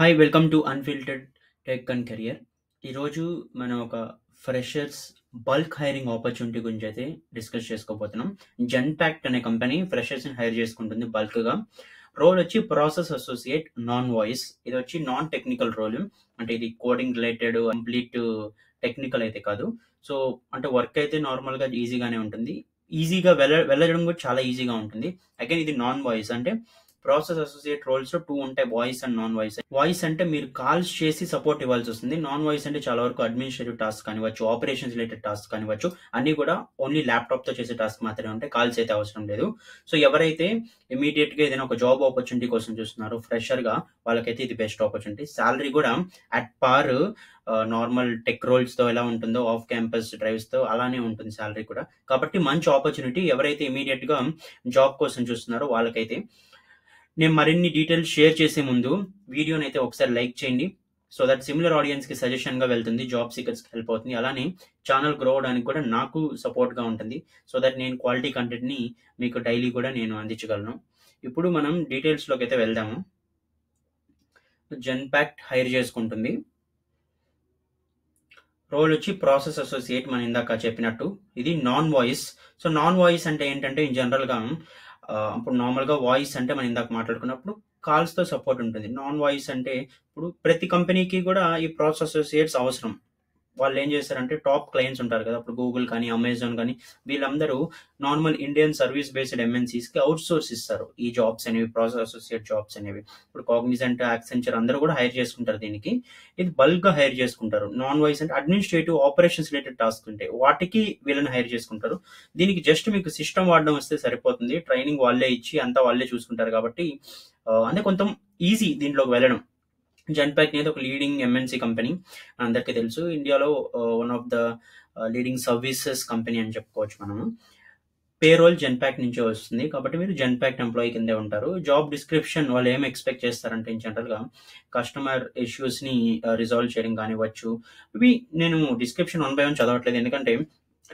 Hi welcome to unfiltered tech and career. ఈరోజు మనం ఒక ఫ్రెషర్స్ బల్క్ హైరింగ్ ఆపర్చునిటీ గురించైతే డిస్కస్ చేసుకోబోతున్నాం. జెన్‌పాక్ట్ అనే కంపెనీ ఫ్రెషర్స్‌ని హైర్ చేసుకుంటుంది బల్క్‌గా. రోల్ వచ్చి ప్రాసెస్ అసోసియేట్ నాన్ వాయిస్. ఇదొచ్చి నాన్ టెక్నికల్ రోల్. అంటే ఇది కోడింగ్ రిలేటెడ్ కంప్లీట్ టెక్నికల్ అయితే కాదు. సో, అంటే వర్క్ అయితే నార్మల్‌గా ఈజీగానే ఉంటుంది. ఈజీగా వెళ్ళడం కూడా చాలా ఈజీగా ఉంటుంది. అగైన్ ఇది నాన్ వాయిస్ అంటే ప్రాసెస్ అసోసియేట్ రోల్స్‌లో 2 ఉంటాయి. Voice and non voice. Voice అంటే మీరు కాల్స్ చేసి సపోర్ట్ ఇవ్వాల్సొస్తుంది. నాన్ వాయిస్ అంటే చాలా వరకు అడ్మినిస్ట్రేటివ్ టాస్క్ కానివ్వచ్చు, ఆపరేషన్స్ రిలేటెడ్ టాస్క్ కానివ్వచ్చు, అన్నీ కూడా ఓన్లీ ల్యాప్‌టాప్‌తో చేసే టాస్క్ మాత్రమే ఉంటాయి. కాల్స్ అయితే అవసరం లేదు. సో, ఎవరైతే ఇమ్మీడియేట్‌గా ఏదైనా ఒక జాబ్ ఆపర్చునిటీ కోసం చూస్తున్నారో ఫ్రెషర్‌గా వాళ్ళకైతే ఇది బెస్ట్ ఆపర్చునిటీ. సాలరీ కూడా అట్ పార్ నార్మల్ టెక్ రోల్స్‌తో ఎలా ఉంటుందో ఆఫ్ క్యాంపస్ డ్రైవ్స్‌తో అలానే ఉంటుంది సాలరీ కూడా. కాబట్టి మంచి ఆపర్చునిటీ ఎవరైతే ఇమ్మీడియేట్‌గా జాబ్ కోసం చూస్తున్నారో వాళ్ళకైతే. నేను మరిన్ని డీటెయిల్స్ షేర్ చేసే ముందు వీడియోనైతే ఒకసారి లైక్ చేయండి. సో దట్ సిమిలర్ ఆడియన్స్‌కి సజెషన్‌గా వెళ్తుంది. జాబ్ సీకర్స్‌కి హెల్ప్ అవుతుంది. అలానే ఛానెల్ గ్రో అవ్వడానికి కూడా నాకు సపోర్ట్‌గా ఉంటుంది. సో దట్ నేను క్వాలిటీ కంటెంట్‌ని మీకు డైలీ కూడా నేను అందించగలను. ఇప్పుడు మనం డీటెయిల్స్‌లోకైతే వెళ్దాము. జెన్‌పాక్ట్ హైర్ చేసుకుంటుంది. రోల్ వచ్చి ప్రాసెస్ అసోసియేట్ మనం ఇందాక చెప్పినట్టు. ఇది non voice. So, non voice అంటే ఏంటంటే ఇన్ జనరల్‌గా ఇప్పుడు నార్మల్‌గా వాయిస్ అంటే మనం ఇందాక మాట్లాడుకున్నప్పుడు కాల్స్‌తో సపోర్ట్ ఉంటుంది. నాన్ వాయిస్ అంటే ఇప్పుడు ప్రతి కంపెనీకి కూడా ఈ ప్రాసెస్ అసోసియేట్స్ అవసరం. వాళ్ళేం చేశారంటే టాప్ క్లయింట్స్ ఉంటారు కదా! ఇప్పుడు గూగుల్ కానీ, అమెజాన్ గానీ వీళ్ళందరూ నార్మల్ ఇండియన్ సర్వీస్ బేస్డ్ ఎంఎన్‌సీస్‌కి ఔట్‌సోర్స్ ఇస్తారు. ఈ జాబ్స్ అనేవి ప్రాసెస్ అసోసియేట్ జాబ్స్ అనేవి. ఇప్పుడు కాగ్నిజెంట్, యాక్సెంచర్ అందరూ కూడా హైర్ చేసుకుంటారు దీనికి. ఇది బల్క్‌గా హైర్ చేసుకుంటారు. నాన్ వాయిస్ అంటే అడ్మినిస్ట్రేటివ్ ఆపరేషన్స్ రిలేటెడ్ టాస్క్స్ ఉంటాయి. వాటికి వీళ్ళని హైర్ చేసుకుంటారు. దీనికి జస్ట్ మీకు సిస్టమ్ వాడడం వస్తే సరిపోతుంది. ట్రైనింగ్ వాళ్ళే ఇచ్చి అంతా వాళ్ళే చూసుకుంటారు కాబట్టి అంటే కొంచెం ఈజీ దీంట్లోకి వెళ్ళడం. జెన్‌పాక్ట్ అనేది ఒక లీడింగ్ ఎంఎన్‌సీ కంపెనీ. అందరికీ తెలుసు. ఇండియాలో one of the leading services company అని చెప్పుకోవచ్చు మనము. పేరోల్ జెన్‌పాక్ట్ నుంచే వస్తుంది. కాబట్టి మీరు జెన్‌పాక్ట్ ఎంప్లాయీ కిందే ఉంటారు. జాబ్ డిస్క్రిప్షన్ వాళ్ళు ఏం ఎక్స్‌పెక్ట్ చేస్తారంటే జనరల్‌గా కస్టమర్ ఇష్యూస్‌ని రిజాల్వ్ చేయడం కానివ్వచ్చు. ఇవి నేను డిస్క్రిప్షన్ వన్ బై వన్ చదవట్లేదు. ఎందుకంటే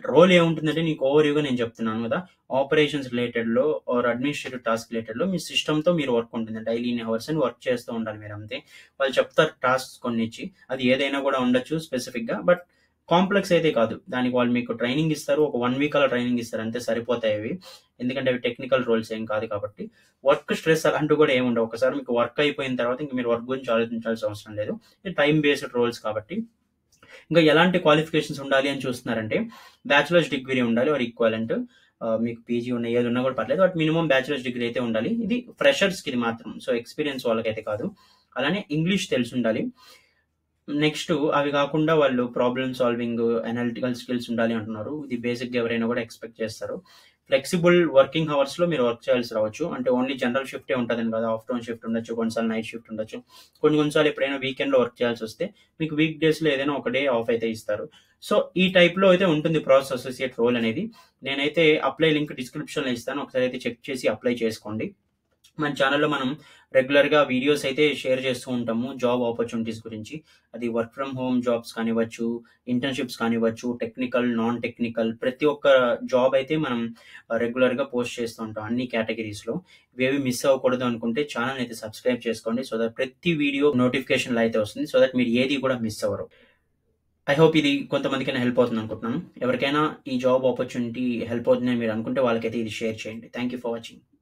రోల్ ఏముంటుందంటే నీకు ఓవర్‌వ్యూగా నేను చెప్తున్నాను కదా! ఆపరేషన్స్ రిలేటెడ్‌లో ఆర్ అడ్మినిస్ట్రేటివ్ టాస్క్ రిలేటెడ్‌లో మీ సిస్టమ్‌తో మీరు వర్క్ ఉంటుంది. డైలీ ఇన్ని అవర్స్ అని వర్క్ చేస్తూ ఉండాలి మీరంతే. వాళ్ళు చెప్తారు టాస్క్స్ కొన్నిచ్చి. అది ఏదైనా కూడా ఉండొచ్చు స్పెసిఫిక్‌గా. బట్ కాంప్లెక్స్ అయితే కాదు. దానికి వాళ్ళు మీకు ట్రైనింగ్ ఇస్తారు. ఒక 1 వీక్ అలా ట్రైనింగ్ ఇస్తారు. అంతే సరిపోతాయి అవి. ఎందుకంటే అవి టెక్నికల్ రోల్స్ ఏం కాదు కాబట్టి. వర్క్ స్ట్రెస్ అలాంటివి కూడా ఏమి ఉండవు. ఒకసారి మీకు వర్క్ అయిపోయిన తర్వాత ఇంక మీరు వర్క్ గురించి ఆలోచించాల్సిన అవసరం లేదు. ఇది టైమ్ బేస్డ్ రోల్స్ కాబట్టి. ఇంకా ఎలాంటి క్వాలిఫికేషన్స్ ఉండాలి అని చూస్తున్నారంటే బ్యాచిలర్స్ డిగ్రీ ఉండాలి ఆర్ ఈక్వలెంట్. మీకు పీజీ ఉన్న ఏది ఉన్నా కూడా పర్లేదు. బట్ మినిమమ్ బ్యాచిలర్స్ డిగ్రీ అయితే ఉండాలి. ఇది ఫ్రెషర్స్‌కి ఇది మాత్రం. సో, ఎక్స్‌పీరియన్స్ వాళ్ళకైతే కాదు. అలానే ఇంగ్లీష్ తెలిసుండాలి. నెక్స్ట్ అవి కాకుండా వాళ్ళు ప్రాబ్లమ్ సాల్వింగ్, అనలిటికల్ స్కిల్స్ ఉండాలి అంటున్నారు. ఇది బేసిక్‌గా ఎవరైనా కూడా ఎక్స్‌పెక్ట్ చేస్తారు. ఫ్లెక్సిబుల్ వర్కింగ్ అవర్స్‌లో మీరు వర్క్ చేయాల్సి రావచ్చు. అంటే ఓన్లీ జనరల్ షిఫ్టే ఉంటదని కాదు. ఆఫ్టర్‌నూన్ షిఫ్ట్ ఉండొచ్చు. కొన్నిసార్లు నైట్ షిఫ్ట్ ఉండొచ్చు. కొన్ని సార్లు ఎప్పుడైనా వీకెండ్‌లో వర్క్ చేయాల్సొస్తే మీకు వీక్ డేస్‌లో ఏదైనా ఒక డే ఆఫ్ అయితే ఇస్తారు. సో, ఈ టైప్‌లో అయితే ఉంటుంది ప్రాసెస్ అసోసియేట్ రోల్ అనేది. నేనైతే అప్లై లింక్ డిస్క్రిప్షన్‌లో ఇస్తాను. ఒకసారి అయితే చెక్ చేసి అప్లై చేసుకోండి. మన ఛానెల్‌లో మనం రెగ్యులర్‌గా వీడియోస్ అయితే షేర్ చేస్తూ ఉంటాము. జాబ్ ఆపర్చునిటీస్ గురించి. అది వర్క్ ఫ్రమ్ హోమ్ జాబ్స్ కానివ్వచ్చు, ఇంటర్న్‌షిప్స్ కానివ్వచ్చు, టెక్నికల్, నాన్ టెక్నికల్ ప్రతి ఒక్క జాబ్ అయితే మనం రెగ్యులర్‌గా పోస్ట్ చేస్తూ ఉంటాం అన్ని కేటగరీస్‌లో. ఇవేవి మిస్ అవ్వకూడదు అనుకుంటే ఛానెల్‌ని అయితే సబ్స్క్రైబ్ చేసుకోండి. సో దట్ ప్రతి వీడియో నోటిఫికేషన్‌లో అయితే వస్తుంది. సో దట్ మీరు ఏది కూడా మిస్ అవ్వరు. ఐ హోప్ ఇది కొంతమందికైనా హెల్ప్ అవుతుంది అనుకుంటున్నాను. ఎవరికైనా ఈ జాబ్ ఆపర్చునిటీ హెల్ప్ అవుతుందని మీరు అనుకుంటే వాళ్ళకైతే ఇది షేర్ చేయండి. Thank you for watching.